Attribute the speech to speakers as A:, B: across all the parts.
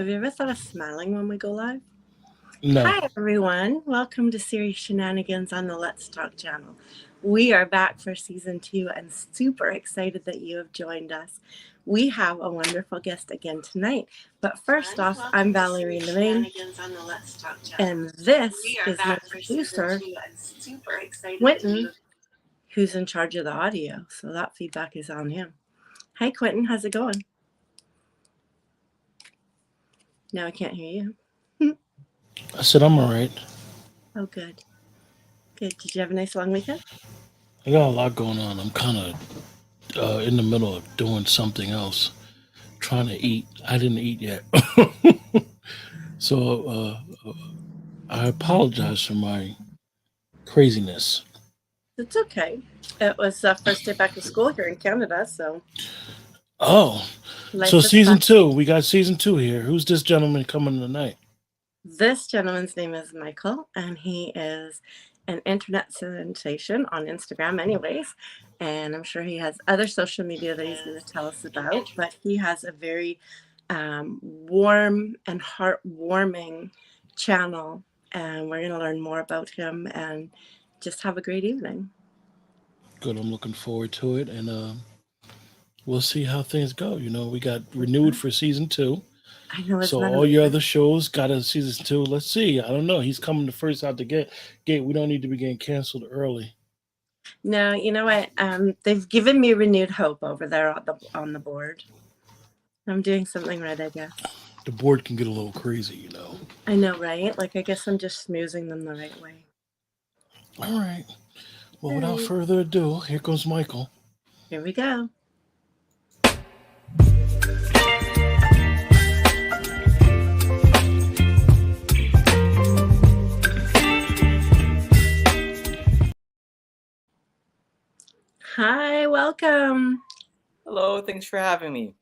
A: Have you ever thought of smiling when we go live?
B: No.
A: Hi, everyone. Welcome to series Shenanigans on the Let's Talk channel. We are back for season 2 and super excited that you have joined us. We have a wonderful guest again tonight. But first off, I'm Valerie Lorraine, and this is my producer, Quentin, who's in charge of the audio. So that feedback is on him. Hi, Quentin. How's it going? No, I can't hear you.
B: I said I'm all right.
A: Oh, good. Good. Did you have a nice long weekend?
B: I got a lot going on. I'm kind of in the middle of doing something else, trying to eat. I didn't eat yet. So I apologize for my craziness.
A: It's okay. It was first day back to school here in Canada, so
B: Oh, so
A: life is
B: season
A: fast.
B: 2. We got season 2 here. Who's this gentleman coming tonight?
A: This gentleman's name is Michael, and he is an internet sensation on Instagram, anyways. And I'm sure he has other social media that he's going to tell us about, but he has a very warm and heartwarming channel, and we're going to learn more about him and just have a great evening.
B: Good. I'm looking forward to it, and we'll see how things go. We got renewed for season 2.
A: I know,
B: So
A: isn't that
B: all your
A: amazing?
B: other shows got a season 2. Let's see. I don't know. He's coming the first out the gate. We don't need to be getting canceled early.
A: No, you know what? They've given me renewed hope over there on the board. I'm doing something right, I guess.
B: The board can get a little crazy.
A: I know, right? Like, I guess I'm just smoozing them the right way.
B: All right. Well,
A: All
B: without
A: right,
B: further ado, here comes Michael.
A: here we go. Hi, welcome.
C: Hello, thanks for having me.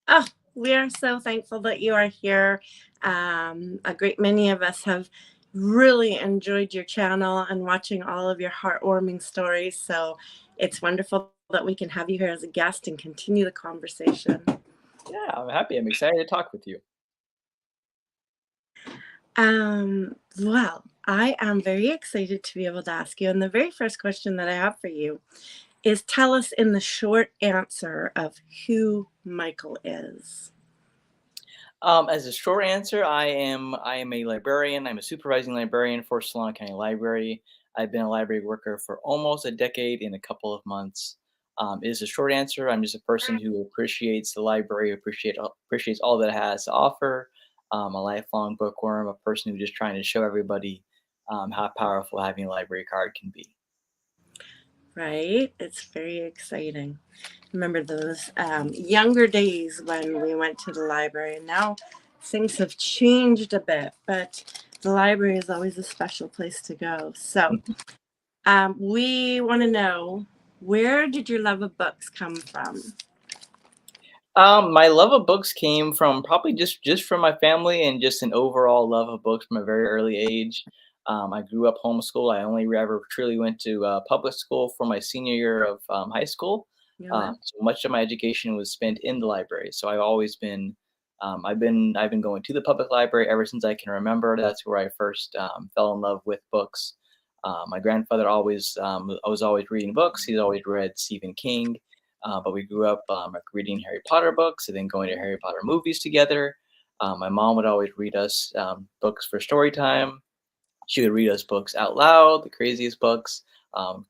A: Oh, we are so thankful that you are here. A great many of us have really enjoyed your channel and watching all of your heartwarming stories. So it's wonderful that we can have you here as a guest and continue the conversation.
C: Yeah, I'm happy. I'm excited to talk with you.
A: Well, I am very excited to be able to ask you. And the very first question that I have for you is tell us in the short answer of who Michael is.
C: As a short answer, I am a librarian. I'm a supervising librarian for Solana County Library. I've been a library worker for almost a decade in a couple of months. Is a short answer. I'm just a person who appreciates the library, appreciates all that it has to offer. A lifelong bookworm, a person who's just trying to show everybody how powerful having a library card can be.
A: Right? It's very exciting. Remember those younger days when we went to the library. Now things have changed a bit, but the library is always a special place to go. So we want to know, where did your love of books come from?
C: My love of books came from probably just from my family and just an overall love of books from a very early age. I grew up homeschooled. I only ever truly went to public school for my senior year of high school.
A: Yeah.
C: So much of my education was spent in the library. So I've always been, I've been going to the public library ever since I can remember. That's where I first fell in love with books. My grandfather always, I was always reading books. He's always read Stephen King. But we grew up like reading Harry Potter books and then going to Harry Potter movies together. My mom would always read us books for story time. She would read us books out loud, the craziest books,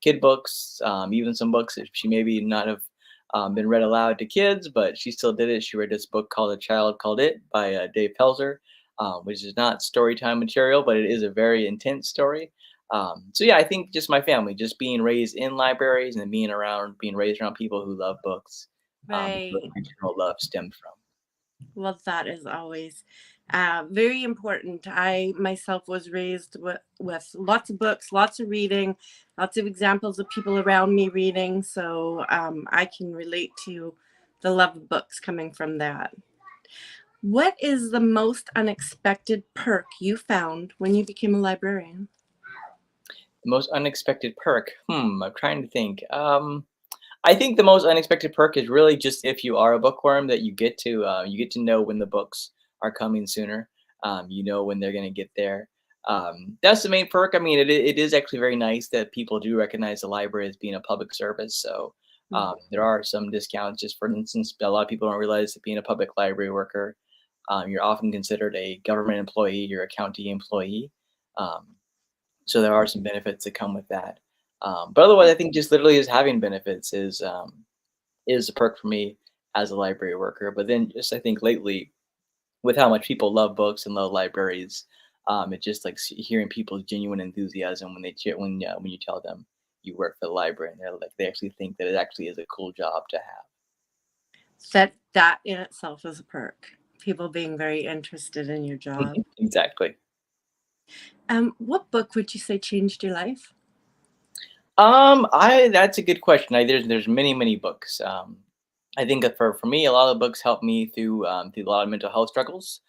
C: kid books, even some books that she maybe not have been read aloud to kids, but she still did it. She read this book called A Child Called It by Dave Pelzer, which is not story time material, but it is a very intense story. So yeah, I think just my family, just being raised in libraries and being raised around people who love books, is
A: Right.
C: where my general love stemmed from.
A: Well, that is always very important. I myself was raised with lots of books, lots of reading, lots of examples of people around me reading. So I can relate to the love of books coming from that. What is the most unexpected perk you found when you became a librarian?
C: The most unexpected perk. I'm trying to think. I think the most unexpected perk is really just if you are a bookworm that you get to know when the books are coming sooner. You know when they're going to get there. That's the main perk. I mean, it is actually very nice that people do recognize the library as being a public service. So there are some discounts. Just for instance, a lot of people don't realize that being a public library worker, you're often considered a government employee, you're a county employee. Um, so there are some benefits that come with that. But otherwise, I think just literally just having benefits is a perk for me as a library worker. But then just I think lately, with how much people love books and love libraries, it's just like hearing people's genuine enthusiasm when when you tell them you work for the library, and they're like they actually think that it actually is a cool job to have.
A: That in itself is a perk. People being very interested in your job.
C: Exactly.
A: What book would you say changed your life?
C: I That's a good question. There's many books. I think that for me, a lot of books helped me through a lot of mental health struggles,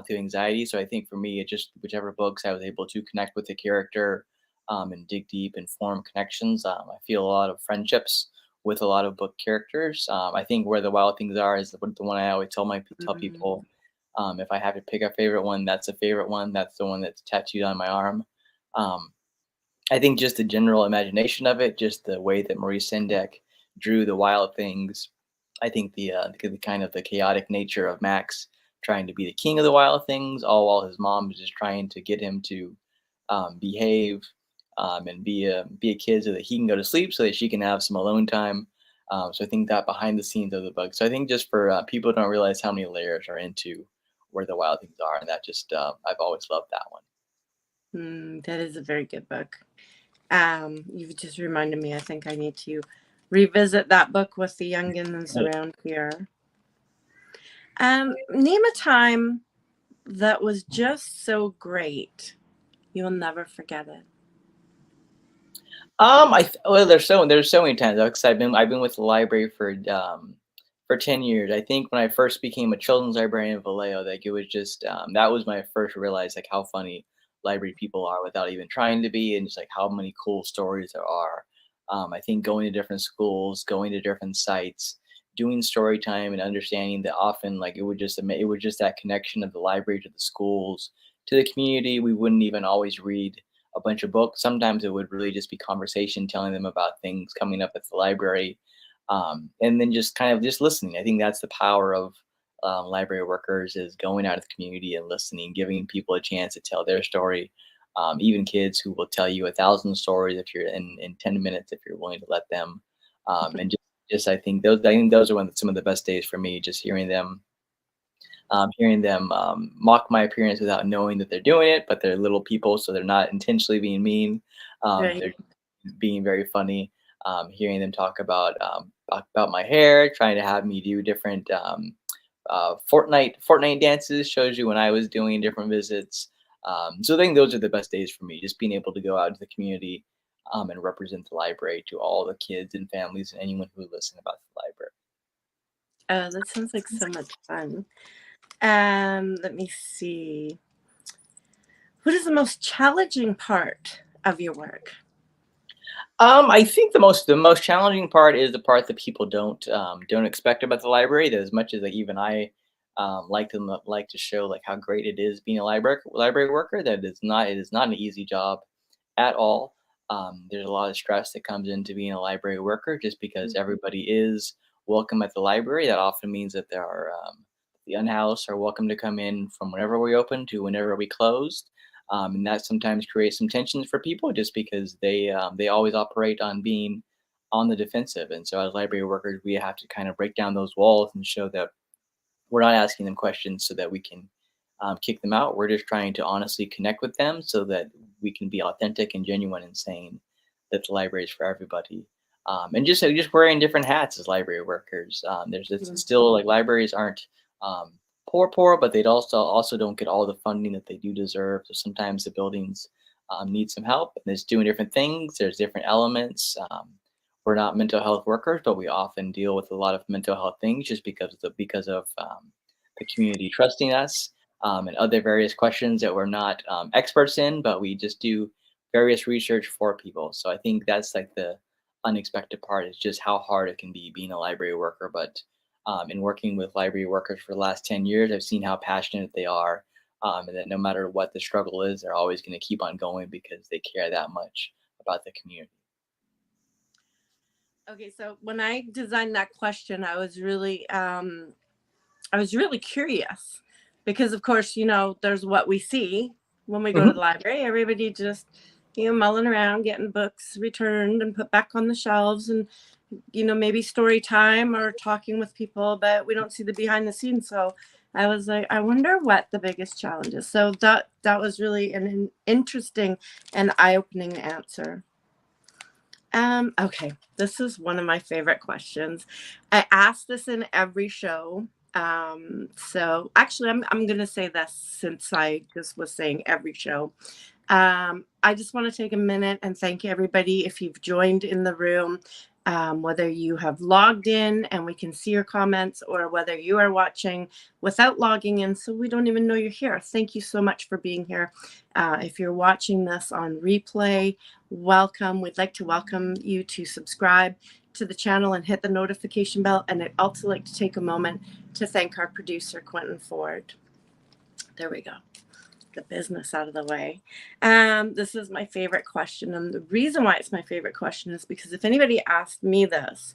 C: through anxiety. So I think for me, it just whichever books I was able to connect with the character, and dig deep and form connections. I feel a lot of friendships with a lot of book characters. I think Where the Wild Things Are is the one I always tell
A: Mm,
C: people. If I have to pick a favorite one, that's a favorite one. That's the one that's tattooed on my arm. Um, I think just the general imagination of it, just the way that Maurice Sendak drew the wild things. I think the kind of the chaotic nature of Max trying to be the king of the wild things, all while his mom is just trying to get him to behave, and be a kid so that he can go to sleep, so that she can have some alone time. So I think that behind the scenes of the book. So I think just for people don't realize how many layers are into Where the Wild Things Are, and that just I've always loved that one.
A: that is a very good book. You've just reminded me. I think I need to revisit that book with the youngins around here. Name a time that was just so great you'll never forget it.
C: Well, there's so many times because I've been with the library for 10 years. I think when I first became a children's librarian in Vallejo, like it was just that was my first realize like how funny library people are without even trying to be, and just like how many cool stories there are. I think going to different schools, going to different sites, doing story time, and understanding that often like it would just that connection of the library to the schools to the community. We wouldn't even always read a bunch of books. Sometimes it would really just be conversation, telling them about things coming up at the library, and then just kind of just listening. I think that's the power of library workers is going out of the community and listening, giving people a chance to tell their story. Even kids who will tell you 1,000 stories if you're in 10 minutes if you're willing to let them. And just I think those are some of the best days for me. Just hearing them mock my appearance without knowing that they're doing it, but they're little people, so they're not intentionally being mean.
A: Right.
C: They're being very funny. Hearing them talk about my hair, trying to have me do different Fortnite dances shows you when I was doing different visits. So I think those are the best days for me, just being able to go out into the community, and represent the library to all the kids and families and anyone who listen about the library.
A: That sounds like so much fun. Let me see. What is the most challenging part of your work?
C: I think the most challenging part is the part that people don't expect about the library. That as much as like even I like to show like how great it is being a library worker, that it is not an easy job at all. There's a lot of stress that comes into being a library worker, just because everybody is welcome at the library. That often means that there are the unhoused are welcome to come in from whenever we open to whenever we close, and that sometimes creates some tensions for people, just because they always operate on being on the defensive. And so as library workers, we have to kind of break down those walls and show that we're not asking them questions so that we can kick them out. We're just trying to honestly connect with them so that we can be authentic and genuine in saying that the library is for everybody. And just wearing different hats as library workers. It's
A: Mm.
C: still like libraries aren't um, poor, but they'd also don't get all the funding that they do deserve. So sometimes the buildings need some help, and it's doing different things. There's different elements. We're not mental health workers, but we often deal with a lot of mental health things just because of the community trusting us, and other various questions that we're not experts in, but we just do various research for people. So I think that's like the unexpected part is just how hard it can be being a library worker. But in working with library workers for the last 10 years, I've seen how passionate they are, and that no matter what the struggle is, they're always going to keep on going because they care that much about the community.
A: Okay, so when I designed that question, I was really curious because, of course, there's what we see when we go to
C: Mhm.
A: the library. Everybody just, mulling around, getting books returned and put back on the shelves, and maybe story time or talking with people, but we don't see the behind the scenes. So I was like, I wonder what the biggest challenge is. So that was really an interesting and eye-opening answer. Okay, this is one of my favorite questions. I ask this in every show. So actually, I'm gonna say this since I just was saying every show. I just want to take a minute and thank everybody if you've joined in the room, whether you have logged in and we can see your comments, or whether you are watching without logging in, so we don't even know you're here. Thank you so much for being here. If you're watching this on replay, welcome. We'd like to welcome you to subscribe to the channel and hit the notification bell. And I'd also like to take a moment to thank our producer, Quentin Ford. There we go. The business out of the way. This is my favorite question. And the reason why it's my favorite question is because if anybody asked me this,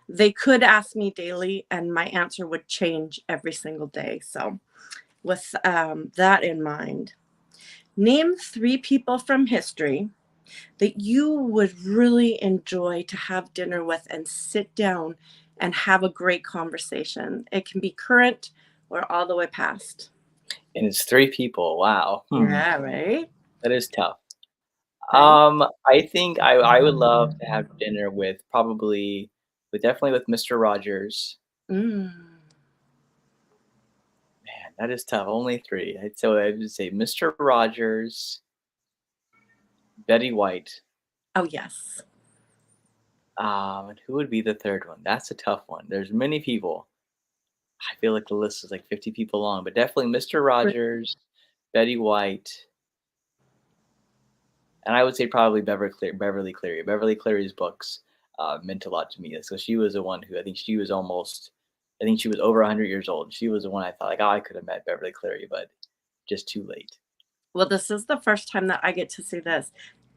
A: they could ask me daily and my answer would change every single day. So with that in mind, name 3 people from history that you would really enjoy to have dinner with and sit down and have a great conversation. It can be current or all the way past.
C: And it's 3 people. Wow.
A: Yeah, right?
C: That is tough.
A: Right?
C: I think I would love to have dinner with definitely with Mr. Rogers.
A: Mm.
C: Man, that is tough. Only 3. So I would say Mr. Rogers, Betty White.
A: Oh, yes.
C: And who would be the third one? That's a tough one. There's many people. I feel like the list is like 50 people long, but definitely Mr. Rogers, Betty White, and I would say probably Beverly Cleary. Beverly Cleary's books meant a lot to me. So she was the one who I think she was over 100 years old. She was the one I thought like, oh, I could have met Beverly Cleary, but just too late.
A: Well, this is the first time that I get to see this.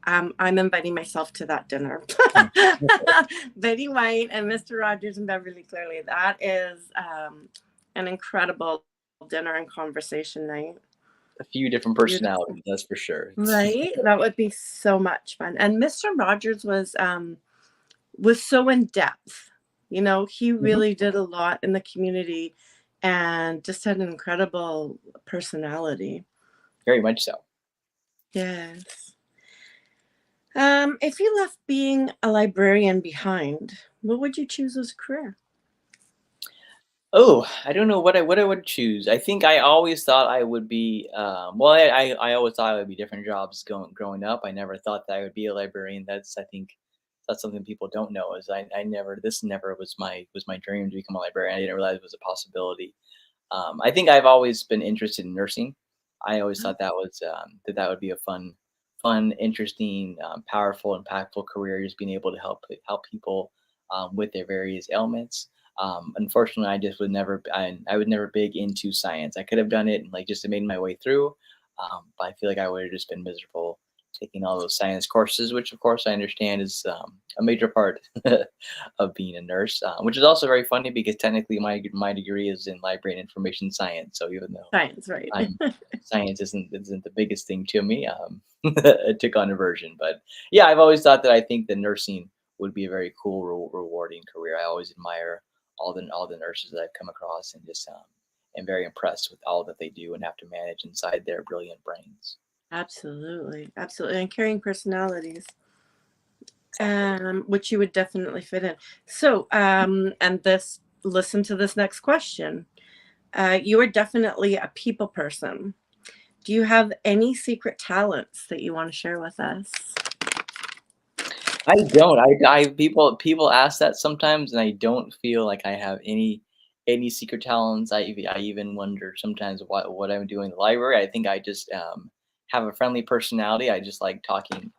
A: I'm inviting myself to that dinner. Betty White and Mr. Rogers and Beverly Cleary. That is an incredible dinner and conversation night.
C: A few different
A: Beautiful.
C: personalities, that's for sure.
A: Right? That would be so much fun. And Mr. Rogers was so in depth. He
C: Mhm.
A: really did a lot in the community and just had an incredible personality.
C: Very much so.
A: Yes. If you left being a librarian behind, what would you choose as a career?
C: Oh, I don't know what I would choose. I think I always thought I would be. Well, I always thought I would be different jobs growing up. I never thought that I would be a librarian. I think that's something people don't know. Is I never this never was my dream to become a librarian. I didn't realize it was a possibility. I think I've always been interested in nursing. I always thought that was that would be a fun, interesting, powerful, impactful career. Just being able to help people with their various ailments. Unfortunately, I just I would never big into science. I could have done it and like just made my way through, but I feel like I would have just been miserable taking all those science courses, which of course I understand is a major part of being a nurse, which is also very funny because technically my degree is in library and information science. So even though
A: Science, right?
C: I'm science isn't the biggest thing to me, it took on aversion. But yeah, I've always thought that I think the nursing would be a very cool, rewarding career. I always admire all the nurses that I've come across, and just am very impressed with all that they do and have to manage inside their brilliant brains.
A: Absolutely, absolutely, and carrying personalities,
C: Exactly.
A: which you would definitely fit in. So, listen to this next question. You are definitely a people person. Do you have any secret talents that you want to share with us?
C: I don't. People ask that sometimes, and I don't feel like I have any secret talents. I even wonder sometimes what I'm doing in the library. I think I just have a friendly personality. I just like talking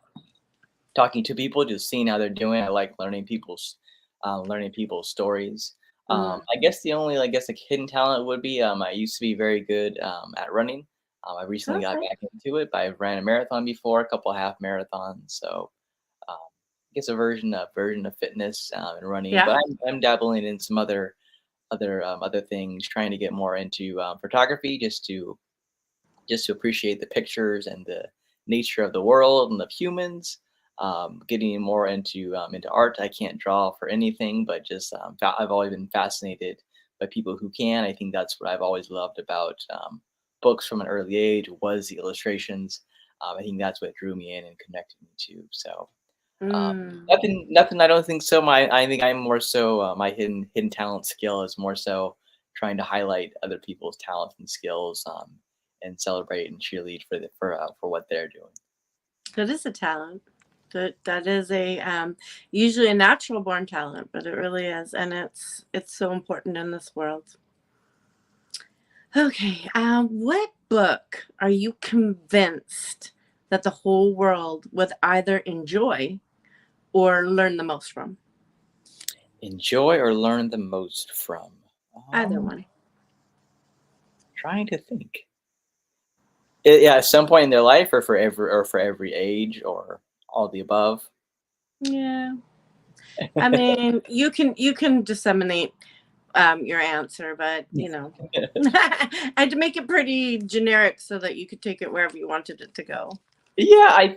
C: to people, just seeing how they're doing. I like learning people's stories. I guess the only, I guess, like hidden talent would be I used to be very good at running. I recently got
A: Okay.
C: back into it, but I ran a marathon before, a couple half marathons. So I guess a version of fitness and running.
A: Yeah.
C: But I'm dabbling in some other things, trying to get more into photography, just to appreciate the pictures and the nature of the world and of humans. Getting more into art. I can't draw for anything, but just I've always been fascinated by people who can. I think that's what I've always loved about books from an early age was the illustrations. I think that's what drew me in and connected me to. So
A: Mm.
C: nothing. I don't think so. I think I'm more so my hidden talent skill is more so trying to highlight other people's talents and skills, and celebrate and cheerlead for what they're doing.
A: That is a talent. That is a usually a natural born talent, but it really is, and it's so important in this world. Okay, what book are you convinced that the whole world would either enjoy or learn the most from?
C: Enjoy or learn the most from?
A: Either
C: Um,
A: one.
C: trying to think. Yeah, at some point in their life, or for every age, or all the above.
A: Yeah. I mean, you can disseminate your answer, but I had to make it pretty generic so that you could take it wherever you wanted it to go.
C: Yeah, I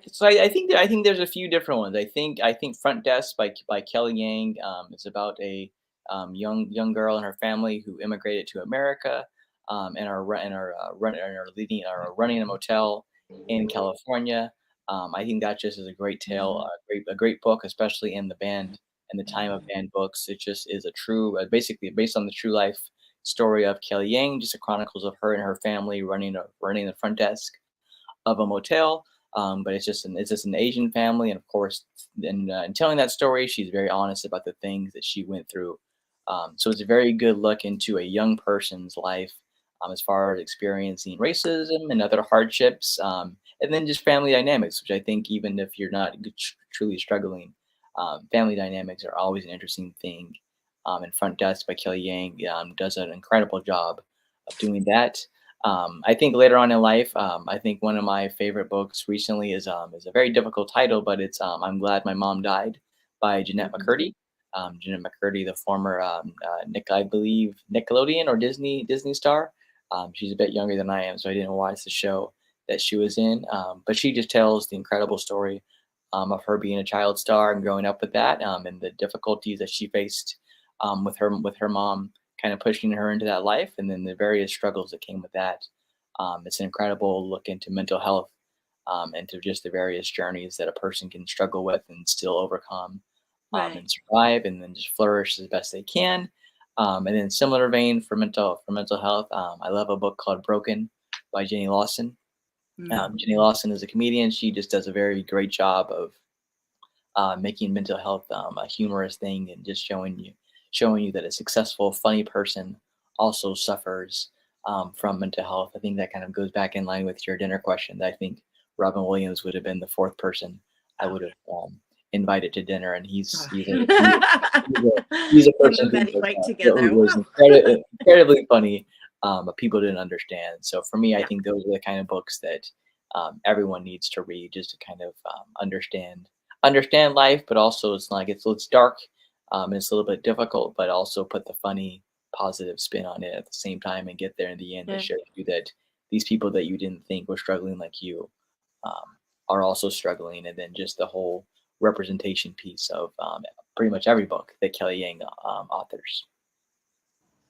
C: think there's a few different ones. I think Front Desk by Kelly Yang is about a young girl and her family who immigrated to America, and are running a motel in California. I think that just is a great tale, a great book, especially in the band and the time of banned books. It just is a true, basically based on the true life story of Kelly Yang, just a chronicles of her and her family running the front desk of a motel. But it's just an Asian family, and of course, in telling that story, she's very honest about the things that she went through. So it's a very good look into a young person's life, as far as experiencing racism and other hardships, and then just family dynamics, which I think even if you're not truly struggling, family dynamics are always an interesting thing. And Front Desk by Kelly Yang does an incredible job of doing that. I think later on in life, I think one of my favorite books recently is a very difficult title, but it's I'm Glad My Mom Died by Jeanette
A: Mhm.
C: McCurdy. Jeanette McCurdy, the former I believe Nickelodeon or Disney star. She's a bit younger than I am, so I didn't watch the show that she was in. But she just tells the incredible story of her being a child star and growing up with that, and the difficulties that she faced with her mom kind of pushing her into that life, and then the various struggles that came with that. It's an incredible look into mental health, and to just the various journeys that a person can struggle with and still overcome,
A: Right.
C: and survive, and then just flourish as best they can. And then similar vein for mental health, I love a book called Broken by Jenny Lawson.
A: Mm.
C: Jenny Lawson is a comedian. She just does a very great job of making mental health a humorous thing, and just showing you that a successful, funny person also suffers from mental health. I think that kind of goes back in line with your dinner question. That I think Robin Williams would have been the fourth person I would have invited to dinner, and he's
A: Oh.
C: he's a he's a
A: Him
C: person
A: and Betty White
C: who
A: together.
C: was
A: Woo.
C: incredibly funny, but people didn't understand. So for me, I
A: Yeah.
C: think those are the kind of books that everyone needs to read, just to kind of understand life, but also it's dark, it's a little bit difficult, but also put the funny, positive spin on it at the same time, and get there in the end that
A: Yeah.
C: shows you that these people that you didn't think were struggling like you are also struggling, and then just the whole representation piece of pretty much every book that Kelly Yang authors.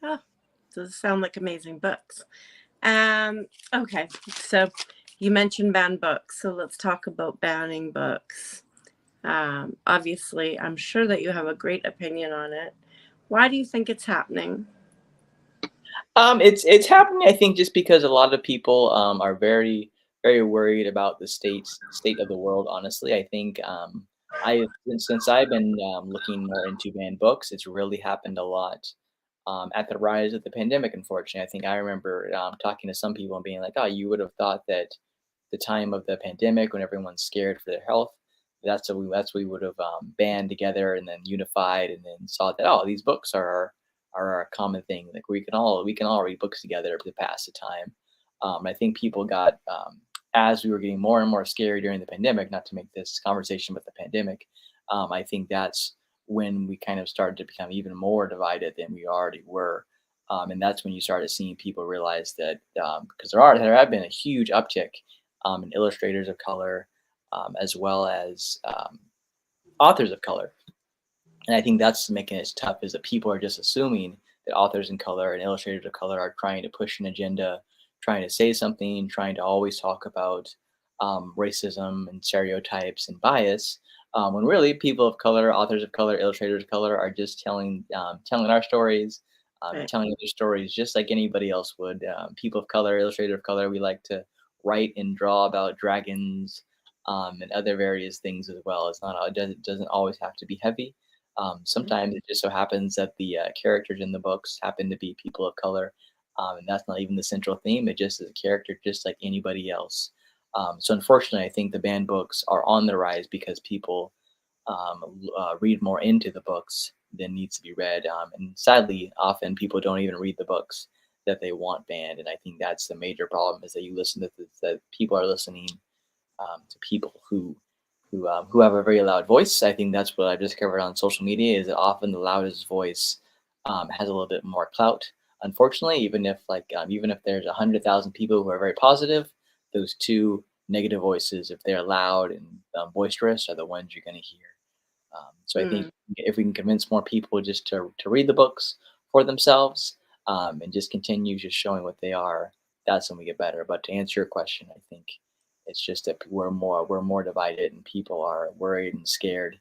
A: Oh, those sound like amazing books. Okay, so you mentioned banned books, so let's talk about banning books. Obviously, I'm sure that you have a great opinion on it. Why do you think it's happening?
C: It's happening, I think, just because a lot of people are very worried about the state of the world. Honestly, I think I since I've been looking more into banned books, it's really happened a lot at the rise of the pandemic. Unfortunately, I think I remember talking to some people and being like, "Oh, you would have thought that the time of the pandemic, when everyone's scared for their health, that's what we would have band together and then unified, and then saw that, oh, these books are are a common thing. Like we can all read books together to pass the time. I think people got as we were getting more and more scary during the pandemic. Not to make this conversation with the pandemic, I think that's when we kind of started to become even more divided than we already were. And that's when you started seeing people realize that because there have been a huge uptick in illustrators of color, as well as authors of color. And I think that's making it tough is that people are just assuming that authors in color and illustrators of color are trying to push an agenda, trying to say something, trying to always talk about racism and stereotypes and bias. When really people of color, authors of color, illustrators of color are just telling our stories,
A: Right.
C: telling other stories just like anybody else would. People of color, illustrators of color, we like to write and draw about dragons and other various things as well. It doesn't always have to be heavy. Sometimes it just so happens that the characters in the books happen to be people of color, and that's not even the central theme. It just is a character, just like anybody else. So unfortunately, I think the banned books are on the rise because people read more into the books than needs to be read, and sadly, often people don't even read the books that they want banned. And I think that's the major problem is that you listen to that people are listening to people who have a very loud voice. I think that's what I've discovered on social media is that often the loudest voice has a little bit more clout. Unfortunately, even if there's 100,000 people who are very positive, those two negative voices, if they're loud and boisterous, are the ones you're going to hear. So I think
A: Mm.
C: if we can convince more people just to read the books for themselves and just continue just showing what they are, that's when we get better. But to answer your question, I think it's just that we're more divided and people are worried and scared,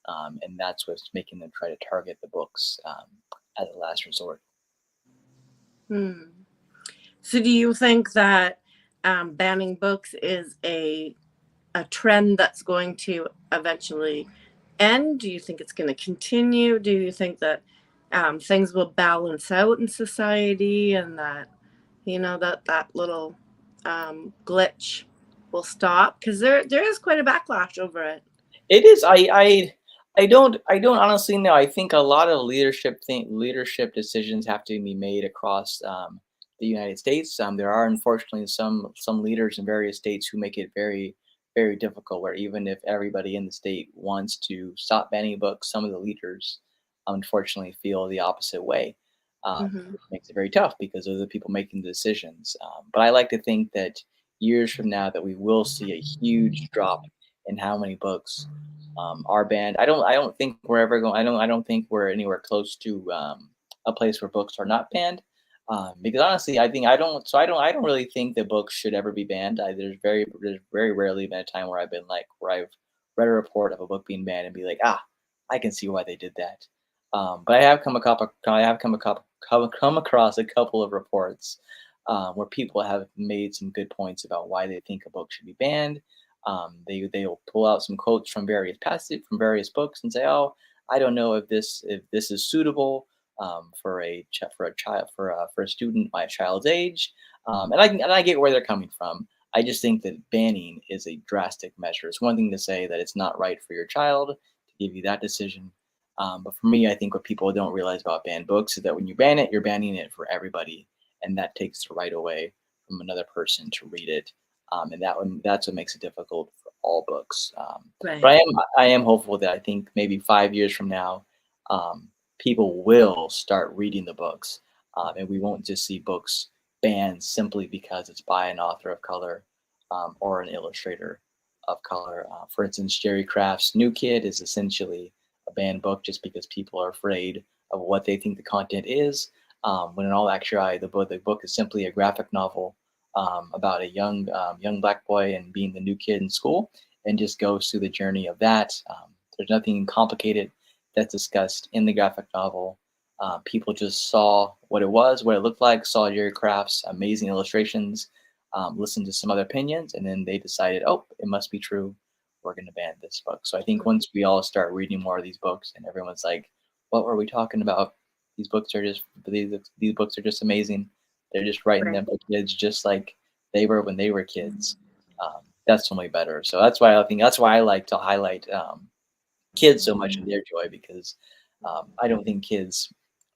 C: and that's what's making them try to target the books as a last resort.
A: Mm. So, do you think that banning books is a trend that's going to eventually end? Do you think it's going to continue? Do you think that things will balance out in society, and that that little glitch will stop? Because there is quite a backlash over it.
C: It is. I don't honestly know. I think a lot of leadership decisions have to be made across the United States. There are unfortunately some leaders in various states who make it very difficult. Where even if everybody in the state wants to stop banning books, some of the leaders unfortunately feel the opposite way,
A: Hmm.
C: which makes it very tough because those are the people making the decisions. But I like to think that years from now that we will see a huge drop in how many books are banned. I don't think we're ever going. I don't think we're anywhere close to a place where books are not banned. Because honestly, I think I don't. So I don't really think that books should ever be banned. There's very rarely been a time where I've read a report of a book being banned and be like, I can see why they did that. But I have come across a couple of reports where people have made some good points about why they think a book should be banned. They'll pull out some quotes from various books and say, "Oh, I don't know if this is suitable for a child for a student my child's age," and I get where they're coming from. I just think that banning is a drastic measure. It's one thing to say that it's not right for your child to give you that decision, but for me, I think what people don't realize about banned books is that when you ban it, you're banning it for everybody, and that takes the right away from another person to read it, and that's what makes it difficult for all books. But
A: Right.
C: I am hopeful that I think maybe 5 years from now, um, people will start reading the books, and we won't just see books banned simply because it's by an author of color or an illustrator of color. For instance, Jerry Craft's New Kid is essentially a banned book just because people are afraid of what they think the content is. When in all actuality, the book is simply a graphic novel about a young black boy and being the new kid in school, and just goes through the journey of that. There's nothing complicated that's discussed in the graphic novel. People just saw what it was, what it looked like, saw Jerry Craft's amazing illustrations, listened to some other opinions, and then they decided, oh, it must be true. We're going to ban this book. So I think once we all start reading more of these books, and everyone's like, "What were we talking about? These books are just amazing. They're just writing
A: Right.
C: them for kids, just like they were when they were kids." That's so much better. So that's why I like to highlight kids so much in their joy because I don't think kids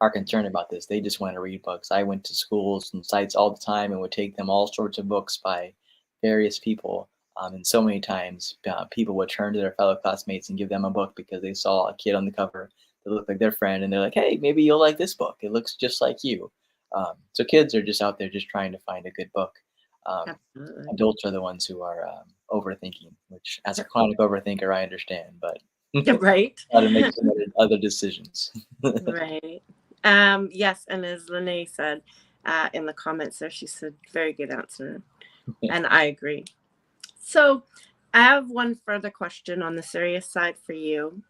C: are concerned about this. They just want to read books. I went to schools and sites all the time and would take them all sorts of books by various people. And so many times, people would turn to their fellow classmates and give them a book because they saw a kid on the cover that looked like their friend, and they're like, "Hey, maybe you'll like this book. It looks just like you." So kids are just out there just trying to find a good book.
A: Absolutely.
C: Adults are the ones who are overthinking, which, as a chronic overthinker, I understand, but
A: Yeah, right.
C: got to make some other decisions.
A: Right. Yes, and as Lene said in the comments there, she said, very good answer. And I agree. So I have one further question on the serious side for you,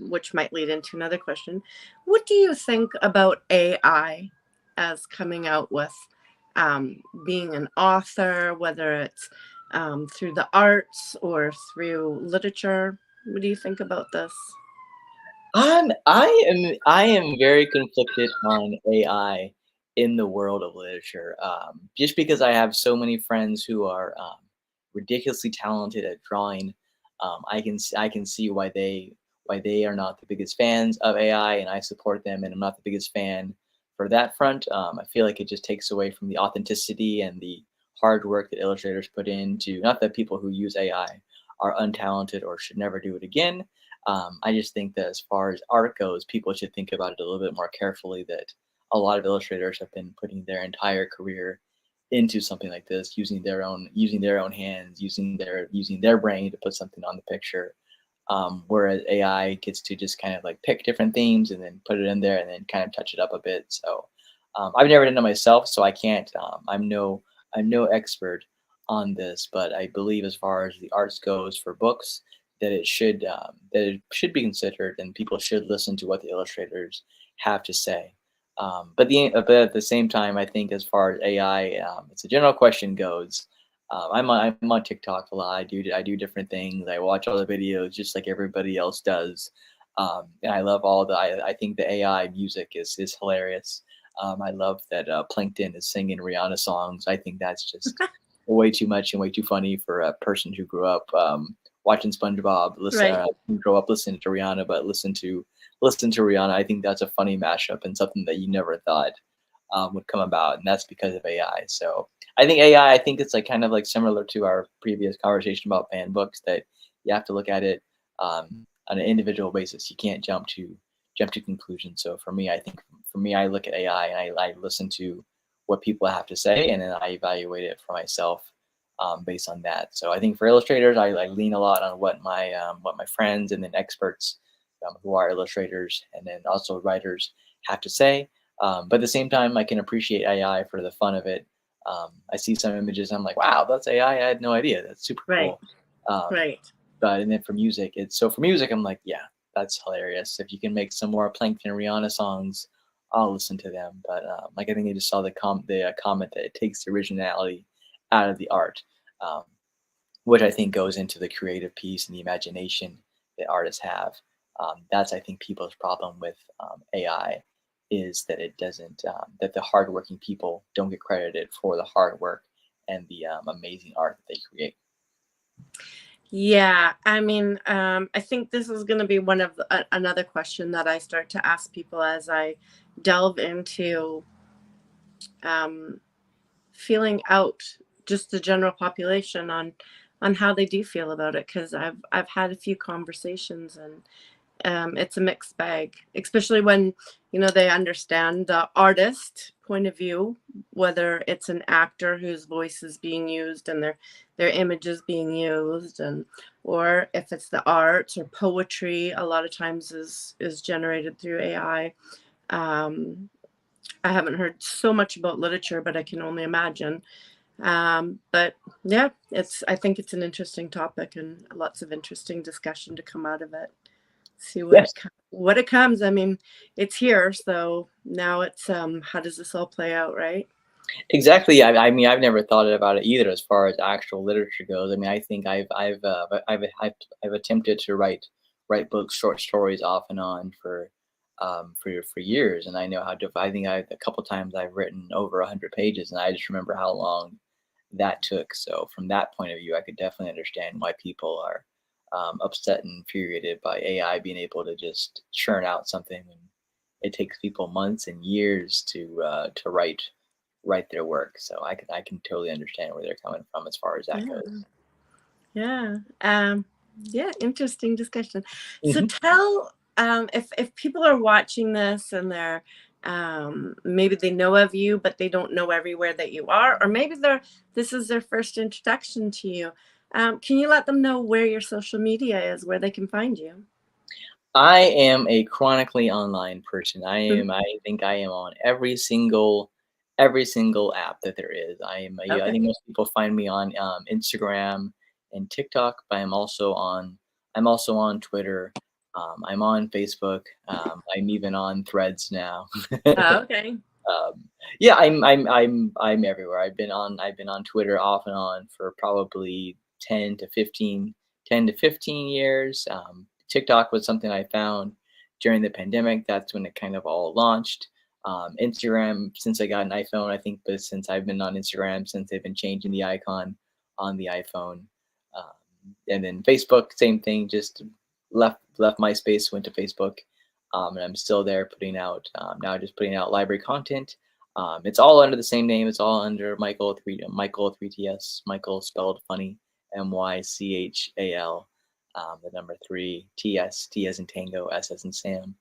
A: which might lead into another question. What do you think about AI as coming out with being an author, whether it's through the arts or through literature? What do you think about this?
C: I am very conflicted on AI in the world of literature, just because I have so many friends who are ridiculously talented at drawing. I can see why they are not the biggest fans of AI, and I support them, and I'm not the biggest fan for that front. I feel like it just takes away from the authenticity and the hard work that illustrators put into. Not that people who use AI are untalented or should never do it again. I just think that as far as art goes, people should think about it a little bit more carefully. That a lot of illustrators have been putting their entire career into something like this, using their own hands, using their brain to put something on the picture. Whereas AI gets to just kind of like pick different themes and then put it in there and then kind of touch it up a bit. So I've never done it myself, so I can't. I'm no expert on this, but I believe as far as the arts goes for books, that it should be considered, and people should listen to what the illustrators have to say. But at the same time, I think as far as AI, it's a general question goes. I'm on TikTok a lot. I do different things. I watch all the videos just like everybody else does. And I love I think the AI music is hilarious. I love that Plankton is singing Rihanna songs. I think that's just way too much and way too funny for a person who grew up watching SpongeBob.
A: Right.
C: Grow up listening to Rihanna, but listen to Rihanna. I think that's a funny mashup and something that you never thought would come about, and that's because of AI. So I think AI. I think it's like kind of like similar to our previous conversation about fan books, that you have to look at it on an individual basis. You can't jump to conclusions. So for me, I think for me, I look at AI and I listen to what people have to say, and then I evaluate it for myself based on that. So I think for illustrators, I lean a lot on what my friends and then experts who are illustrators and then also writers have to say. But at the same time, I can appreciate AI for the fun of it. I see some images, I'm like, wow, that's AI. I had no idea. That's super
A: Right.
C: cool. Um,
A: Right.
C: but and then for music, for music, I'm like, yeah, that's hilarious. If you can make some more Plankton and Rihanna songs, I'll listen to them. But like I think I just saw the comment that it takes the originality out of the art, um, which I think goes into the creative piece and the imagination that artists have. That's I think people's problem with AI is that it doesn't that the hardworking people don't get credited for the hard work and the amazing art that they create.
A: Yeah, I mean, I think this is going to be one of another question that I start to ask people as I delve into um, feeling out just the general population on how they do feel about it. Because I've had a few conversations, and it's a mixed bag, especially when they understand the artist point of view, whether it's an actor whose voice is being used and their image is being used, and or if it's the arts or poetry, a lot of times is generated through AI. I haven't heard so much about literature, but I can only imagine. But yeah, I think it's an interesting topic and lots of interesting discussion to come out of it. See
C: Yes.
A: what it comes. I mean, it's here, so now it's how does this all play out, right?
C: Exactly. I mean, I've never thought about it either as far as actual literature goes. I mean, I think I've attempted to write books, short stories off and on for years, and I know how to. I think a couple times I've written over 100 pages, and I just remember how long that took. So from that point of view, I could definitely understand why people are upset and infuriated by AI being able to just churn out something it takes people months and years to write their work. So I can totally understand where they're coming from as far as that
A: Yeah.
C: goes.
A: Yeah. Yeah, interesting discussion. So
C: Hmm.
A: tell if people are watching this and they're maybe they know of you, but they don't know everywhere that you are, or maybe this is their first introduction to you. Can you let them know where your social media is, where they can find you?
C: I am a chronically online person.
A: Mhm.
C: I think I am on every single app that there is. I
A: Okay.
C: think most people find me on Instagram and TikTok, but I'm also on Twitter. I'm on Facebook. I'm even on Threads now.
A: Okay.
C: Yeah, I'm everywhere. I've been on Twitter off and on for probably 10 to 15 years. TikTok was something I found during the pandemic. That's when it kind of all launched. Instagram, since I got an iPhone, I think, but since I've been on Instagram, since they've been changing the icon on the iPhone, and then Facebook, same thing. Just left MySpace, went to Facebook, and I'm still there putting out now, just putting out library content. It's all under the same name. It's all under Michael 3TS, Michael spelled funny, Mychal, the number 3TS, T as in Tango, S as in Sam.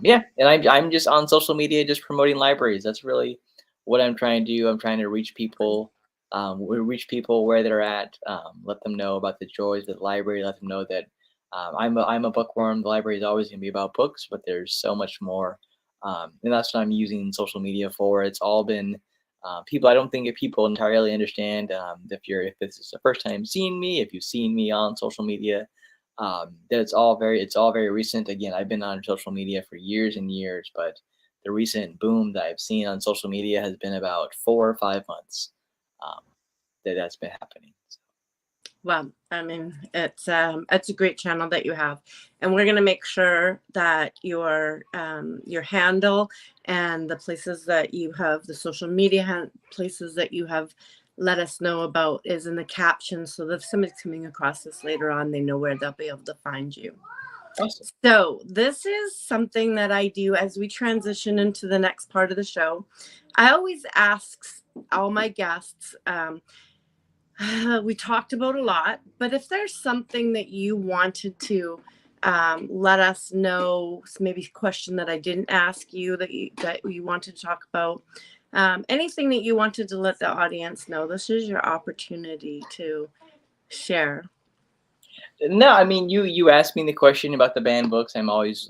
C: Yeah, and I'm just on social media, just promoting libraries. That's really what I'm trying to do. I'm trying to reach people where they're at, let them know about the joys of the library, let them know that I'm a bookworm. The library is always going to be about books, but there's so much more. And that's what I'm using social media for. It's all been people. I don't think if people entirely understand if this is the first time seeing me, if you've seen me on social media, that it's all very recent. Again, I've been on social media for years and years, but the recent boom that I've seen on social media has been about 4 or 5 months um, that's been happening. So,
A: Well, I mean, it's a great channel that you have, and we're gonna make sure that your handle and the places that you have, the social media places that you have let us know about, is in the caption, so that if somebody's coming across this later on, they know where they'll be able to find you.
C: awesome.
A: So this is something that I do as we transition into the next part of the show. I always ask all my guests. We talked about a lot, but if there's something that you wanted to let us know, maybe a question that I didn't ask you that you wanted to talk about, anything that you wanted to let the audience know, this is your opportunity to share.
C: No, I mean, you asked me the question about the banned books. I'm always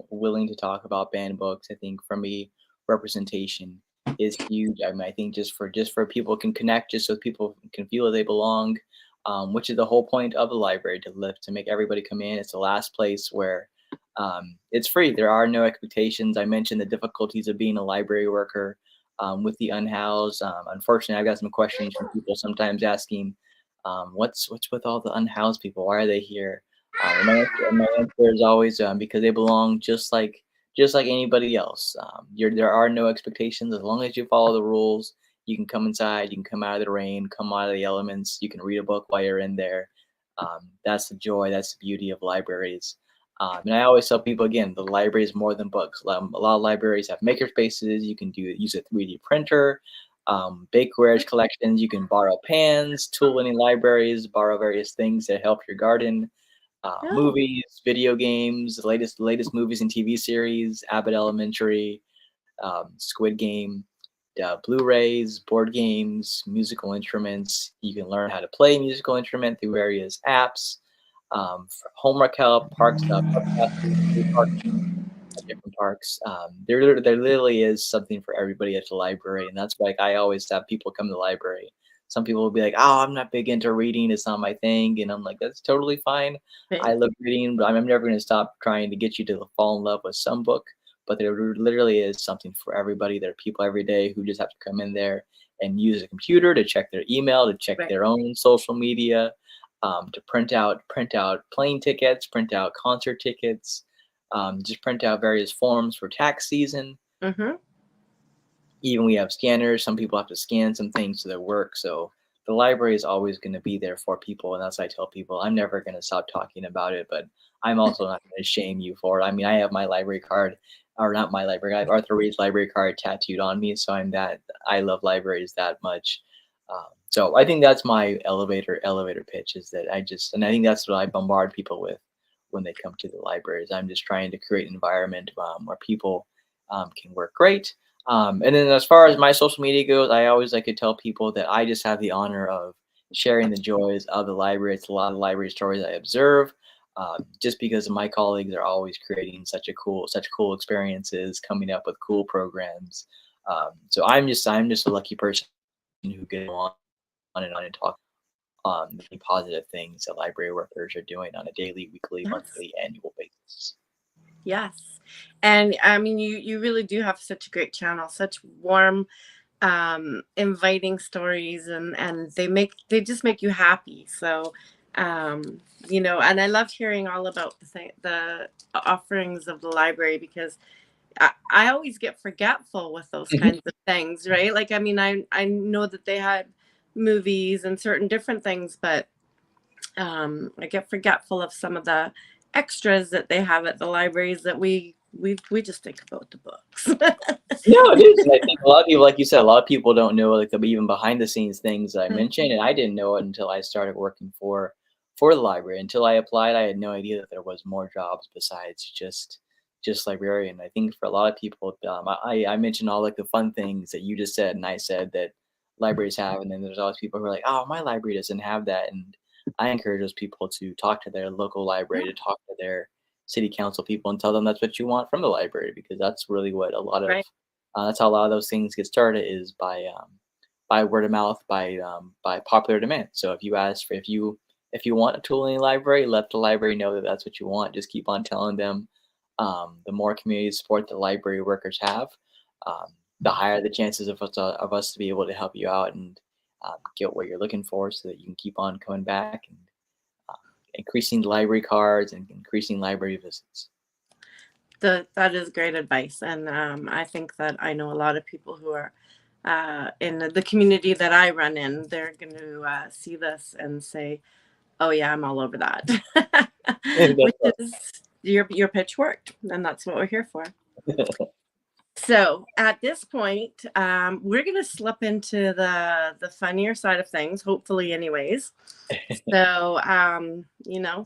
C: willing to talk about banned books. I think for me, representation is huge. I mean, I think just for people can connect, just so people can feel they belong, which is the whole point of the library, to live, to make everybody come in. It's the last place where it's free. There are no expectations. I mentioned the difficulties of being a library worker with the unhoused. Unfortunately, I've got some questions from people sometimes asking, what's with all the unhoused people? Why are they here? And my answer is always because they belong just like anybody else. There are no expectations as long as you follow the rules. You can come inside. You can come out of the rain. Come out of the elements. You can read a book while you're in there. That's the joy. That's the beauty of libraries. And I always tell people again, the library is more than books. A lot of libraries have maker spaces. You can use a 3D printer, bakewares collections. You can borrow pans, tool any libraries, borrow various things that help your garden.
A: Oh,
C: Movies, video games, the latest movies and TV series, Abbott Elementary, Squid Game, Blu-rays, board games, musical instruments. You can learn how to play a musical instrument through various apps. For homework help, park passes, free parking at different parks. There literally is something for everybody at the library, and that's why, like, I always have people come to the library. Some people will be like, "Oh, I'm not big into reading; it's not my thing," and I'm like, "That's totally fine. I
A: okay.
C: love reading, but I'm never going to stop trying to get you to fall in love with some book." But there literally is something for everybody. There are people every day who just have to come in there and use a computer to check their email, to check
A: Right.
C: their own social media, to print out plane tickets, print out concert tickets, just print out various forms for tax season.
A: Mm-hmm.
C: Even we have scanners. Some people have to scan some things to their work. So the library is always going to be there for people. And that's why I tell people I'm never going to stop talking about it, but I'm also not going to shame you for it. I mean, I have my library card. or not my library. I have Arthur Reed's library card tattooed on me, so I love libraries that much. So I think that's my elevator pitch is that and I think that's what I bombard people with when they come to the libraries. I'm just trying to create an environment where people can work great. And then as far as my social media goes, I always like to tell people that I just have the honor of sharing the joys of the library. It's a lot of library stories I observe, just because my colleagues are always creating such cool experiences, coming up with cool programs. So I'm just a lucky person who get on and on and talk on the positive things that library workers are doing on a daily, weekly,
A: Yes.
C: monthly, annual basis.
A: Yes. And I mean, you really do have such a great channel, such warm, inviting stories, and they just make you happy. So, and I love hearing all about the offerings of the library, because I always get forgetful with those kinds of things, right? Like, I mean, I know that they had movies and certain different things, but I get forgetful of some of the extras that they have at the libraries that we just think about the books.
C: No, it is. And I think a lot of people, like you said, a lot of people don't know like the even behind the scenes things that I mentioned, and I didn't know it until I started working for the library. Until I applied, I had no idea that there was more jobs besides just librarian. I think for a lot of people, I mentioned all like the fun things that you just said, and I said that libraries have, and then there's always people who are like, "Oh, my library doesn't have that," and I encourage those people to talk to their local library, to talk to their city council people, and tell them that's what you want from the library, because that's really what a lot of
A: Right.
C: that's how a lot of those things get started is by word of mouth, by popular demand. So if you want a tool in the library, let the library know that that's what you want. Just keep on telling them. The more community support the library workers have, um, the higher the chances of us to be able to help you out and get what you're looking for, so that you can keep on coming back and uh, increasing the library cards and increasing library visits.
A: That is great advice, and I think that I know a lot of people who are in the community that I run in. They're going to see this and say, "Oh yeah, I'm all over that," which is your pitch worked, and that's what we're here for. So at this point, we're going to slip into the funnier side of things, hopefully, anyways. So,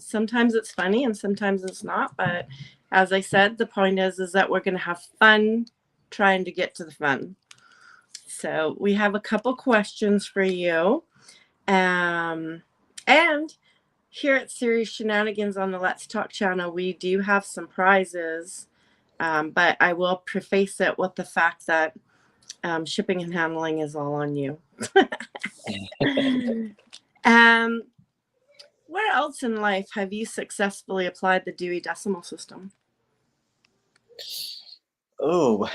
A: sometimes it's funny and sometimes it's not. But as I said, the point is that we're going to have fun trying to get to the fun. So we have a couple questions for you. And here at Series Shenanigans on the Let's Talk channel, we do have some prizes. But I will preface it with the fact that shipping and handling is all on you. um, Where else in life have you successfully applied the Dewey Decimal System?
C: Oh,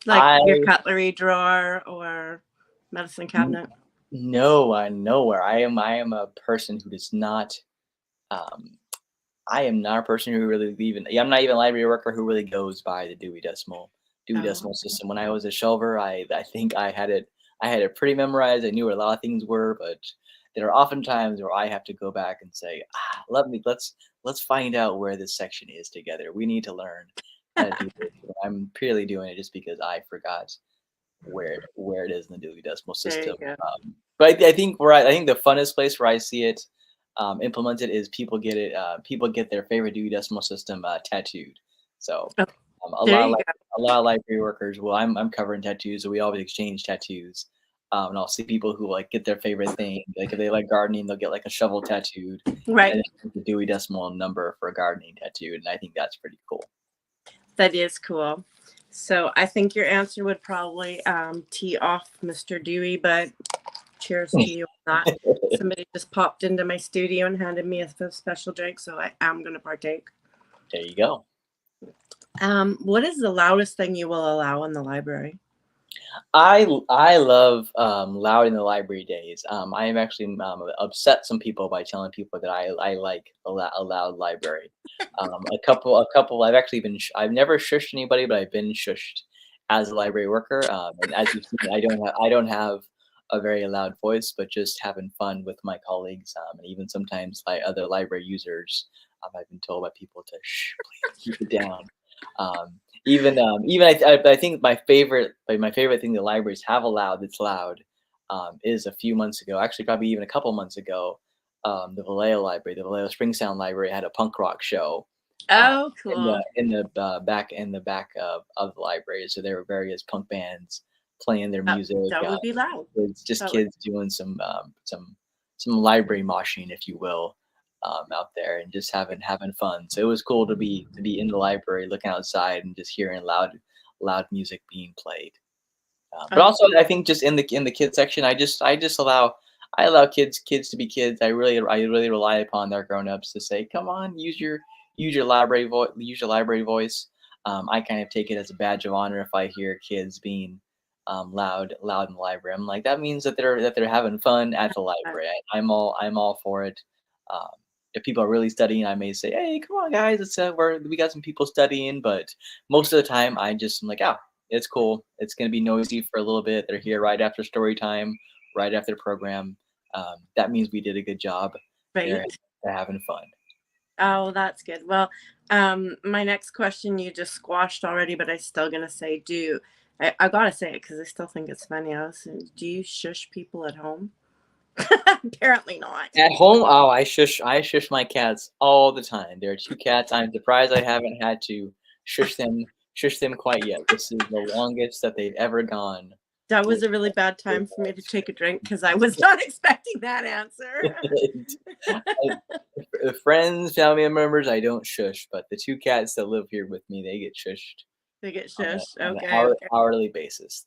A: Like your
C: I
A: cutlery drawer or medicine cabinet?
C: no, I nowhere. I am a person who does not. Um, I am not a person who really even. I'm not even a library worker who really goes by the Dewey
A: Oh,
C: Decimal System. When I was a shelver, I think I had it pretty memorized. I knew where a lot of things were, but there are often times where I have to go back and say, let's find out where this section is together. We need to learn how to do this. I'm purely doing it just because I forgot where it is in the Dewey Decimal
A: there you
C: System.
A: go.
C: But I think I think the funnest place where I see it implemented is people get their favorite Dewey Decimal System tattooed. So
A: Oh,
C: a
A: there
C: lot of
A: you go.
C: a lot of library workers. Well, I'm covering tattoos, so we always exchange tattoos. And I'll see people who like get their favorite thing. Like if they like gardening, they'll get like a shovel tattooed,
A: Right.
C: and then the Dewey Decimal number for gardening tattooed. And I think that's pretty cool.
A: That is cool. So I think your answer would probably tee off Mr. Dewey, but cheers to you on that. Somebody just popped into my studio and handed me a special drink, so I am going to partake.
C: There you go.
A: What is the loudest thing you will allow in the library?
C: I love loud in the library days. I am actually upset some people by telling people that I like a loud library. A couple. I've never shushed anybody, but I've been shushed as a library worker. And as you've seen, I don't have a very loud voice, but just having fun with my colleagues, and even sometimes by other library users. I've been told by people to shh, please keep it down. I think my favorite thing the libraries have allowed that's loud is a few months ago, actually probably even a couple months ago, the Vallejo Springsound Library had a punk rock show uh,
A: Oh, cool.
C: in the back of the library. So there were various punk bands playing their
A: That,
C: music.
A: that would be loud.
C: It's just
A: That would,
C: kids doing some library moshing, if you will, out there and just having fun. So it was cool to be in the library, looking outside and just hearing loud music being played. But
A: oh,
C: also, I think just in the kids section, I just allow kids to be kids. I really rely upon their grown-ups to say, "Come on, use your library voice." I kind of take it as a badge of honor if I hear kids being loud in the library. I'm like, that means that they're having fun at the library. I'm all for it. Um, if people are really studying, I may say, "Hey, come on, guys, we got some people studying." But most of the time, I'm like, "Oh, it's cool. It's gonna be noisy for a little bit. They're here right after story time, right after the program. That means we did a good job. They're
A: right.
C: they're having fun."
A: Oh, that's good. Well, my next question you just squashed already, but I'm still gonna say, I gotta say it because I still think it's funny. Do you shush people at home? Apparently not.
C: At home, oh, I shush my cats all the time. There are two cats. I'm surprised I haven't had to shush them quite yet. This is the longest that they've ever gone.
A: That was
C: with-
A: a really bad time for me to take a drink because I was not expecting that answer.
C: Friends, family members, I don't shush, but the two cats that live here with me, they get shushed
A: They get
C: on
A: shush.
C: an
A: Okay, okay.
C: hourly basis.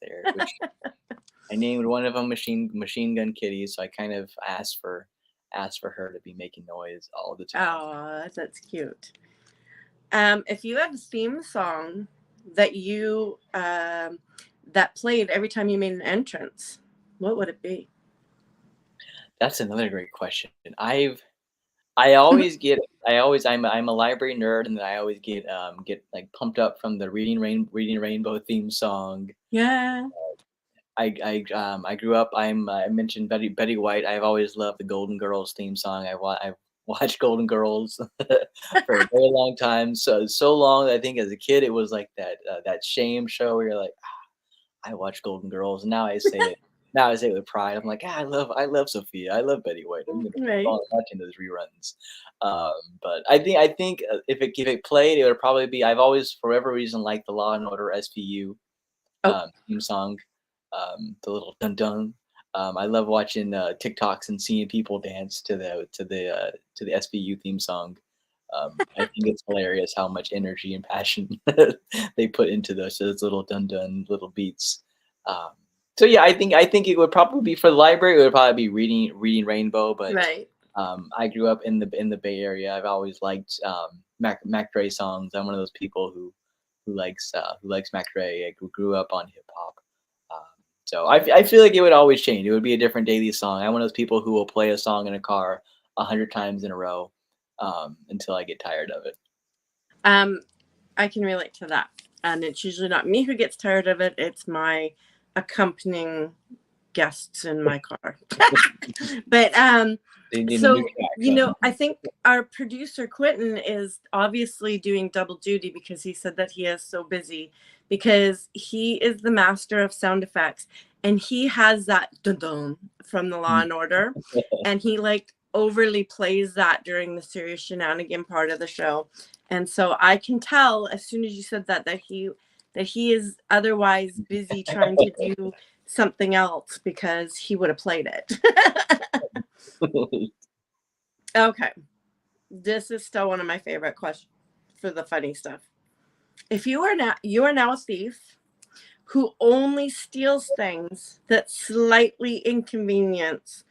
C: I named one of them Machine Gun Kitty, so I kind of asked for her to be making noise all the time.
A: Oh, that's cute. If you had a theme song that you that played every time you made an entrance, what would it be?
C: That's another great question. I always get I always I'm a library nerd, and I always get like pumped up from the Reading Rainbow theme song.
A: Yeah.
C: I grew up. I mentioned Betty White. I've always loved the Golden Girls theme song. I've watched Golden Girls for a very long time. So long. I think as a kid, it was like that shame show where you're like, I watched Golden Girls, and now I say it. Now I say it with pride. I'm like, I love Sophia. I love Betty White. I'm gonna keep
A: Right.
C: on watching those reruns. But I think if it played, it would probably be. I've always, for whatever reason, liked the Law and Order SVU
A: Oh,
C: theme song, the little dun dun. I love watching TikToks and seeing people dance to the SVU theme song. I think it's hilarious how much energy and passion they put into those little dun dun little beats. Um, so yeah, I think it would probably be for the library. It would probably be Reading Rainbow, but
A: right.
C: I grew up in the Bay Area. I've always liked Mac Dre songs. I'm one of those people who likes Mac Dre. I grew up on hip hop. Um, so I feel like it would always change. It would be a different daily song. I'm one of those people who will play a song in a car 100 times in a row until I get tired of it.
A: I can relate to that. And it's usually not me who gets tired of it, it's my accompanying guests in my car. But
C: They need a new
A: so
C: track.
A: I think our producer Quentin is obviously doing double duty because he said that he is so busy because he is the master of sound effects and he has that dun dun from the Law and Order and he like overly plays that during the serious shenanigan part of the show. And so I can tell as soon as you said that he is otherwise busy trying to do something else because he would have played it. Okay. This is still one of my favorite questions for the funny stuff. If you are now a thief who only steals things that slightly inconvenience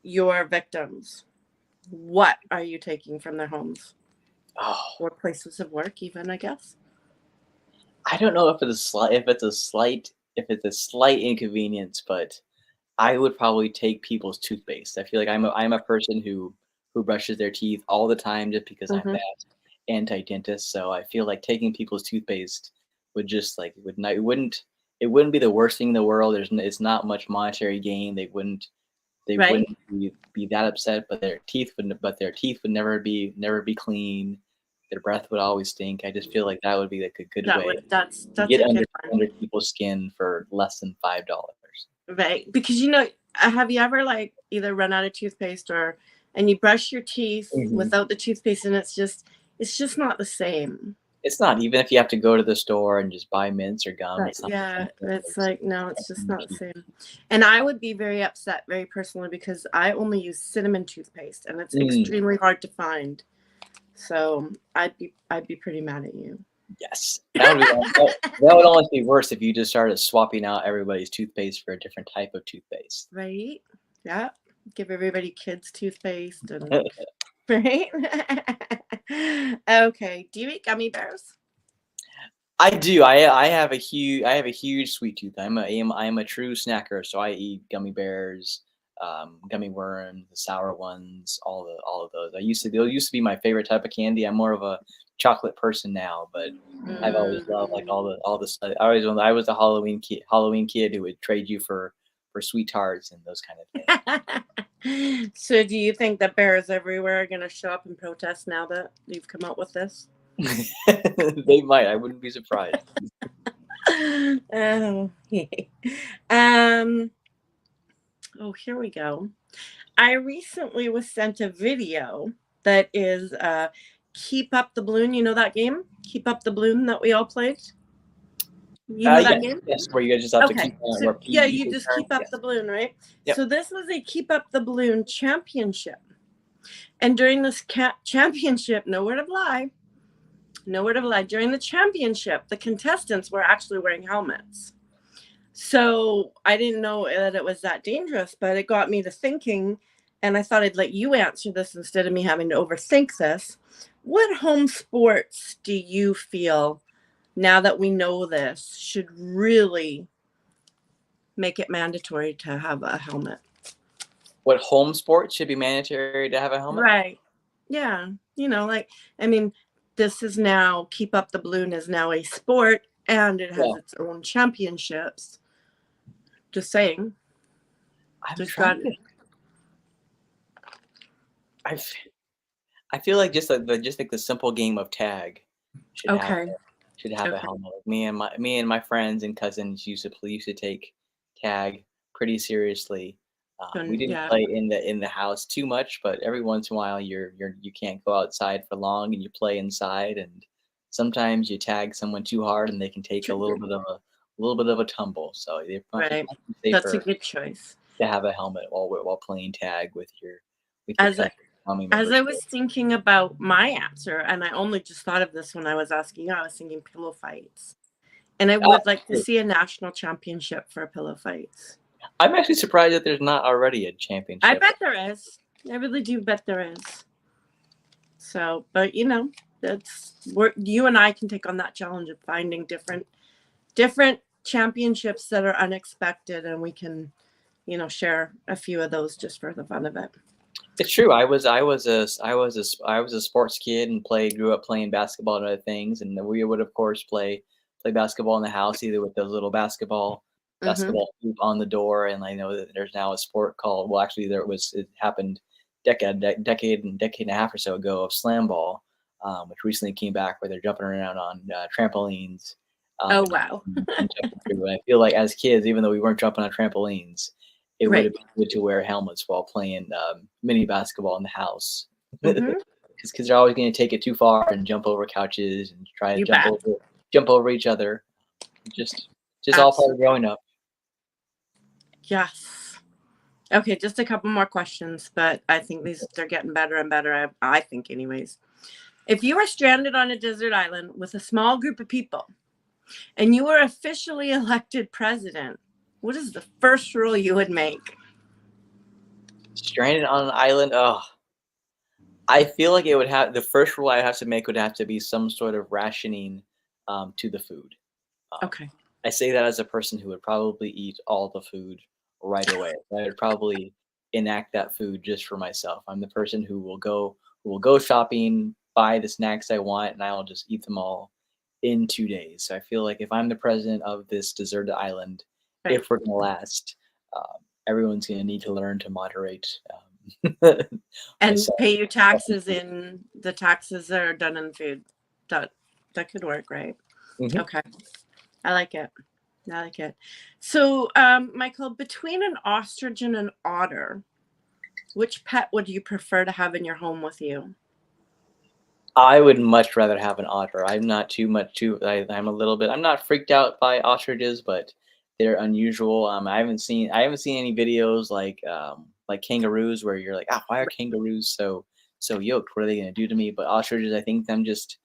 A: your victims, what are you taking from their homes
C: Oh,
A: or places of work even, I guess?
C: I don't know if it's a slight inconvenience, but I would probably take people's toothpaste. I feel like I'm a person who brushes their teeth all the time just because I'm
A: Mm-hmm.
C: that anti-dentist. So I feel like taking people's toothpaste would just like it wouldn't be the worst thing in the world. It's not much monetary gain. They
A: Right?
C: wouldn't be that upset, but their teeth would never be clean. Their breath would always stink. I just feel like that would be like a good way
A: That's
C: to
A: a
C: get
A: good
C: under
A: one.
C: people's skin for less than $5.
A: Right. Because have you ever like either run out of toothpaste and you brush your teeth without the toothpaste and it's just not the same.
C: It's not, even if you have to go to the store and just buy mints or gum,
A: But
C: it's not the
A: yeah,
C: same thing
A: it's
C: as
A: like no, it's just
C: brushing
A: not the
C: your teeth.
A: same. And I would be very upset, very personally, because I only use cinnamon toothpaste and it's extremely hard to find. So I'd be pretty mad at you.
C: Yes. That would almost be worse if you just started swapping out everybody's toothpaste for a different type of toothpaste.
A: Right? Yeah. Give everybody kids toothpaste and right? Okay. Do you eat gummy bears?
C: I do. I have a huge sweet tooth. I'm a true snacker, so I eat gummy bears, gummy worms, the sour ones, all of those. Those used to be my favorite type of candy. I'm more of a chocolate person now, but I've always loved like all the stuff. I was a Halloween kid who would trade you for sweet tarts and those kind of things.
A: So do you think that bears everywhere are going to show up and protest now that you've come up with this?
C: They might. I wouldn't be surprised.
A: Oh, here we go. I recently was sent a video that is Keep Up the Balloon. You know that game? Keep Up the Balloon that we all played? You know that game?
C: Yes, where you guys just have to keep on.
A: So, yeah, you just keep up the balloon, right?
C: Yep.
A: So this was a Keep Up the Balloon championship. And during this championship, no word of lie, during the championship, the contestants were actually wearing helmets. So I didn't know that it was that dangerous, but it got me to thinking, and I thought I'd let you answer this instead of me having to overthink this. What home sports do you feel, now that we know this, should really make it mandatory to have a helmet?
C: What home sport should be mandatory to have a helmet?
A: Right. Yeah. This is now, Keep Up the Balloon is now a sport and it has its own championships. Just saying.
C: I feel like just like the simple game of tag should have a helmet. Like me and my friends and cousins used to take tag pretty seriously. We didn't play in the house too much, but every once in a while you can't go outside for long and you play inside, and sometimes you tag someone too hard and they can take a little bit of a tumble. So they
A: right. That's a good choice
C: to have a helmet while playing tag with your
A: As I was thinking about my answer, and I only just thought of this when I was asking you, I was thinking pillow fights. And I would like to see a national championship for pillow fights.
C: I'm actually surprised that there's not already a championship.
A: I bet there is. I really do bet there is. So, but you and I can take on that challenge of finding different championships that are unexpected, and we can, share a few of those just for the fun of it.
C: It's true. I was a sports kid and grew up playing basketball and other things, and we would of course play basketball in the house, either with those little basketball hoop on the door. And I know that there's now a sport called, well, actually it happened decade and a half or so ago, of slam ball, which recently came back, where they're jumping around on trampolines.
A: Oh wow!
C: And I feel like as kids, even though we weren't jumping on trampolines, it would have been good to wear helmets while playing mini basketball in the house, because kids are always going to take it too far and jump over couches and try to jump over each other. Just all part of growing up.
A: Yes. Okay, just a couple more questions, but I think they're getting better and better. I think, anyways. If you were stranded on a desert island with a small group of people, and you were officially elected president, what is the first rule you would make?
C: Stranded on an island? Oh, I feel like the first rule I have to make would have to be some sort of rationing to the food.
A: Okay.
C: I say that as a person who would probably eat all the food right away. I would probably enact that food just for myself. I'm the person who will go shopping, buy the snacks I want, and I'll just eat them all in 2 days. So I feel like if I'm the president of this deserted island, if we're going to last, everyone's going to need to learn to moderate
A: And
C: myself.
A: pay your taxes in the taxes that are done in food. That could work, right?
C: Mhm.
A: Okay. I like it. I like it. So, Michael, between an ostrich and an otter, which pet would you prefer to have in your home with you?
C: I would much rather have an otter. I'm not too much too. I'm a little bit. I'm not freaked out by ostriches, but they're unusual. I haven't seen any videos like kangaroos where you're like, ah, why are kangaroos so yoked? What are they gonna do to me? But ostriches, I think them just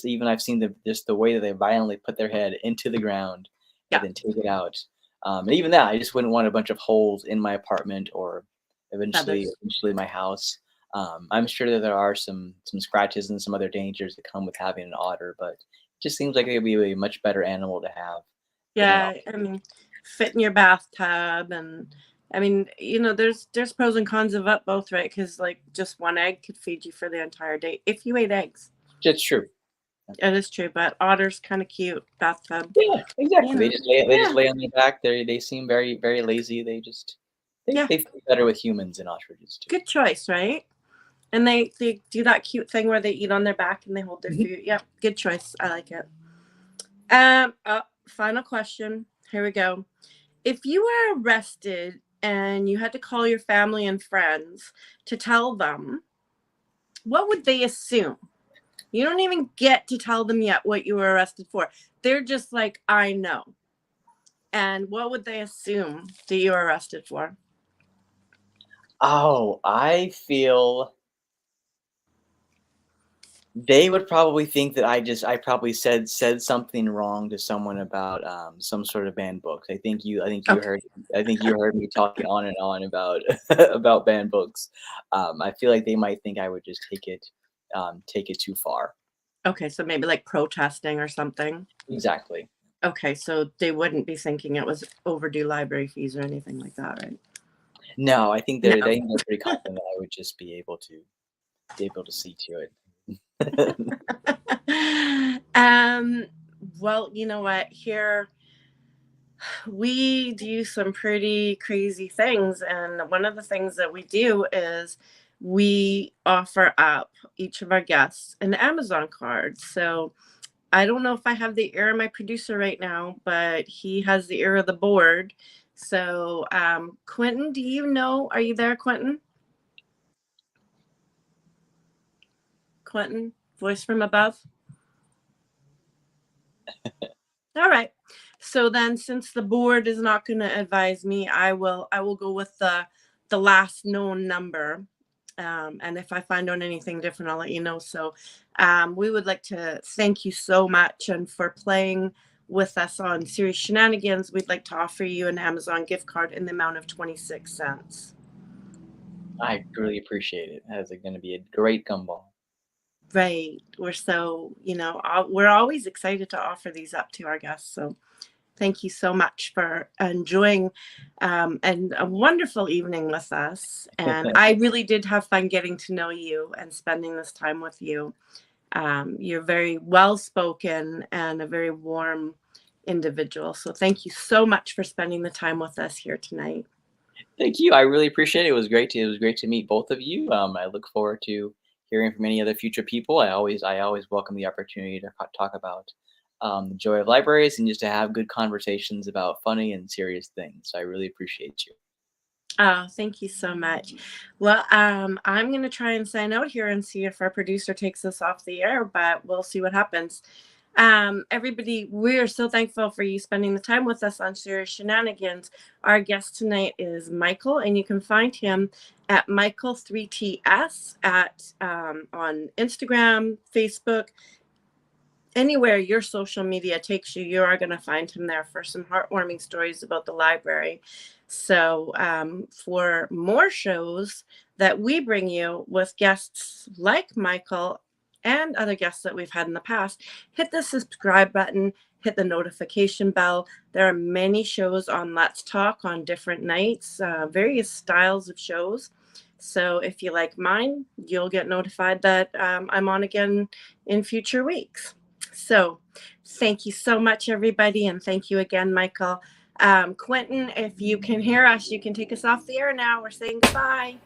C: even I've seen the way that they violently put their head into the ground and
A: Yeah,
C: then take it out. And even that, I just wouldn't want a bunch of holes in my apartment or
A: feathers.
C: eventually my house. I'm sure that there are some scratches and some other dangers that come with having an otter, but it just seems like it would be a much better animal to have than an
A: Yeah, I mean, fit in your bathtub, and I mean, there's pros and cons of it both, right? Because like just one egg could feed you for the entire day if you ate eggs.
C: Just true.
A: It is true, but otter's kind of cute bathtub.
C: Yeah,
A: You
C: exactly.
A: know,
C: They just
A: yeah,
C: lay on their back. They seem very lazy. They
A: yeah,
C: they fit better with humans than ostriches too.
A: good choice, right? And they do that cute thing where they eat on their back and they hold their
C: Mhm.
A: food. Yep, good choice. I like it. Final question. Here we go. If you were arrested and you had to call your family and friends to tell them, what would they assume? You don't even get to tell them yet what you were arrested for. They're just like, I know. And what would they assume that you were arrested for?
C: Oh, I feel they would probably think that I probably said something wrong to someone about, some sort of banned books.
A: Okay.
C: I think you heard me talking on and on about about banned books. I feel like they might think I would just take it too far.
A: Okay. So maybe like protesting or something.
C: Exactly.
A: Okay. So they wouldn't be thinking it was overdue library fees or anything like that, right?
C: No, I think
A: No.
C: they're pretty confident that I would just be able to see to it.
A: um, well, you know what? Here we do some pretty crazy things. And one of the things that we do is we offer up each of our guests an Amazon card. So I don't know if I have the ear of my producer right now, but he has the ear of the board. So, Quentin, do you know? Are you there, Quentin? Quentin, voice from above. All right. So then, since the board is not going to advise me, I will go with the last known number. And if I find out anything different, I'll let you know. So we would like to thank you so much, and for playing with us on Series Shenanigans, we'd like to offer you an Amazon gift card in the amount of 26 cents.
C: I really appreciate it. That's going to be a great gumball.
A: Right. We're so, we're always excited to offer these up to our guests. So thank you so much for enjoying and a wonderful evening with us. And I really did have fun getting to know you and spending this time with you. You're very well spoken and a very warm individual. So thank you so much for spending the time with us here tonight.
C: Thank you. I really appreciate it. It was great to meet both of you. I look forward to hearing from any other future people. I always welcome the opportunity to talk about the joy of libraries and just to have good conversations about funny and serious things. So I really appreciate you.
A: Oh, thank you so much. Well, I'm going to try and sign out here and see if our producer takes us off the air, but we'll see what happens. Everybody, we are so thankful for you spending the time with us on Serious Shenanigans. Our guest tonight is Michael, and you can find him at Michael3TS on Instagram, Facebook, anywhere your social media takes you. You are going to find him there for some heartwarming stories about the library. So for more shows that we bring you with guests like Michael and other guests that we've had in the past, hit the subscribe button, hit the notification bell. There are many shows on Let's Talk on different nights, various styles of shows. So if you like mine, you'll get notified that I'm on again in future weeks. So thank you so much, everybody. And thank you again, Michael. Quentin, if you can hear us, you can take us off the air now. We're saying goodbye.